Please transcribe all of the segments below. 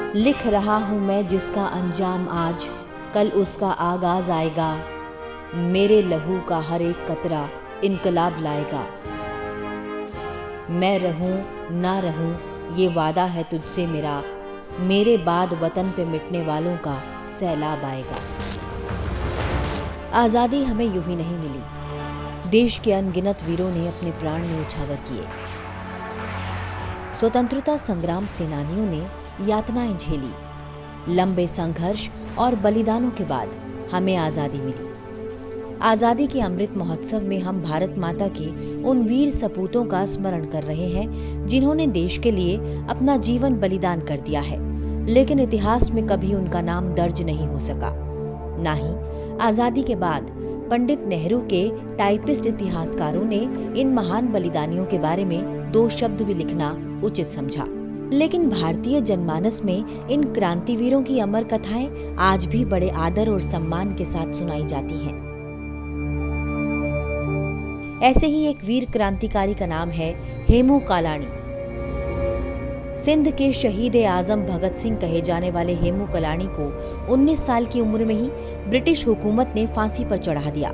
लिख रहा हूँ मैं जिसका अंजाम आज, कल उसका आगाज आएगा। मेरे लहू का हर एक कतरा इनकलाब लाएगा। मैं रहूं ना रहूं ये वादा है तुझसे मेरा, मेरे बाद वतन पे मिटने वालों का सैलाब आएगा। आज़ादी हमें यूं ही नहीं मिली, देश के अनगिनत वीरों ने अपने प्राण न्यौछावर किए। स्वतंत्रता संग्राम सेनानियों ने यातनाएं झेली। लंबे संघर्ष और बलिदानों के बाद हमें आज़ादी मिली। आज़ादी के अमृत महोत्सव में हम भारत माता के उन वीर सपूतों का स्मरण कर रहे हैं जिन्होंने देश के लिए अपना जीवन बलिदान कर दिया है, लेकिन इतिहास में कभी उनका नाम दर्ज नहीं हो सका। ना ही आज़ादी के बाद पंडित नेहरू के टाइपिस्ट इतिहासकारों ने इन महान बलिदानियों के बारे में 2 शब्द भी लिखना उचित समझा। लेकिन भारतीय जनमानस में इन क्रांतिवीरों की अमर कथाएं आज भी बड़े आदर और सम्मान के साथ सुनाई जाती हैं। ऐसे ही एक वीर क्रांतिकारी का नाम है हेमू कालाणी। सिंध के शहीद आजम भगत सिंह कहे जाने वाले हेमू कालाणी को 19 साल की उम्र में ही ब्रिटिश हुकूमत ने फांसी पर चढ़ा दिया।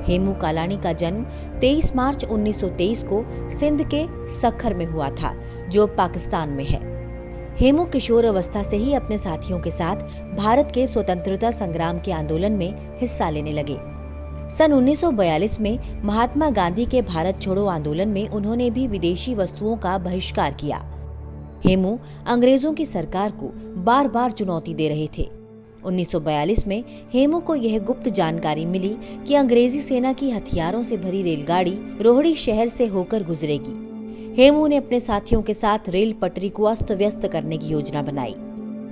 हेमू कालाणी का जन्म 23 मार्च 1923 को सिंध के सखर में हुआ था, जो पाकिस्तान में है। हेमू किशोर अवस्था से ही अपने साथियों के साथ भारत के स्वतंत्रता संग्राम के आंदोलन में हिस्सा लेने लगे। सन 1942 में महात्मा गांधी के भारत छोड़ो आंदोलन में उन्होंने भी विदेशी वस्तुओं का बहिष्कार किया। हेमू अंग्रेजों की सरकार को बार बार चुनौती दे रहे थे। 1942 में हेमू को यह गुप्त जानकारी मिली कि अंग्रेजी सेना की हथियारों से भरी रेलगाड़ी रोहड़ी शहर से होकर गुजरेगी। हेमू ने अपने साथियों के साथ रेल पटरी को अस्त व्यस्त करने की योजना बनाई।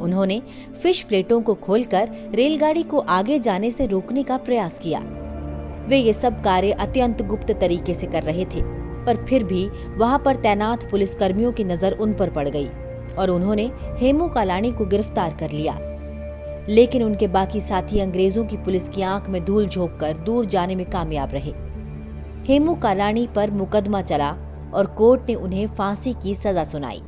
उन्होंने फिश प्लेटों को खोलकर रेलगाड़ी को आगे जाने से रोकने का प्रयास किया। वे ये सब कार्य अत्यंत गुप्त तरीके से कर रहे थे, पर फिर भी वहां पर तैनात पुलिसकर्मियों की नजर उन पर पड़ गई और उन्होंने हेमू कालाणी को गिरफ्तार कर लिया। लेकिन उनके बाकी साथी अंग्रेजों की पुलिस की आंख में धूल झोंककर दूर जाने में कामयाब रहे। हेमू कालाणी पर मुकदमा चला और कोर्ट ने उन्हें फांसी की सजा सुनाई।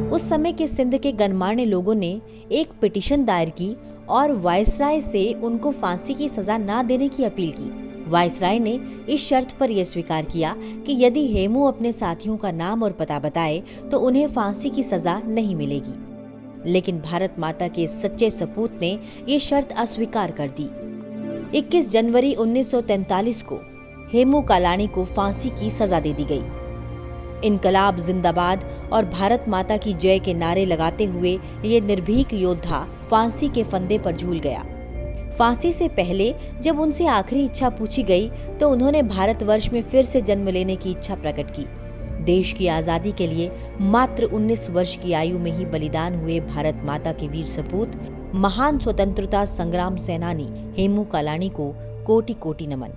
उस समय के सिंध के गणमान्य लोगों ने एक पिटीशन दायर की और वायसराय से उनको फांसी की सजा न देने की अपील की। वायसराय ने इस शर्त पर यह स्वीकार किया कि यदि हेमू अपने साथियों का नाम और पता बताए तो उन्हें फांसी की सजा नहीं मिलेगी। लेकिन भारत माता के सच्चे सपूत ने ये शर्त अस्वीकार कर दी। 21 जनवरी 1943 को हेमू कालाणी को फांसी की सजा दे दी गई। इनकलाब जिंदाबाद और भारत माता की जय के नारे लगाते हुए ये निर्भीक योद्धा फांसी के फंदे पर झूल गया। फांसी से पहले जब उनसे आखिरी इच्छा पूछी गई तो उन्होंने भारतवर्ष में फिर से जन्म लेने की इच्छा प्रकट की। देश की आजादी के लिए मात्र 19 वर्ष की आयु में ही बलिदान हुए भारत माता के वीर सपूत महान स्वतंत्रता संग्राम सेनानी हेमू कालाणी को कोटि कोटि नमन।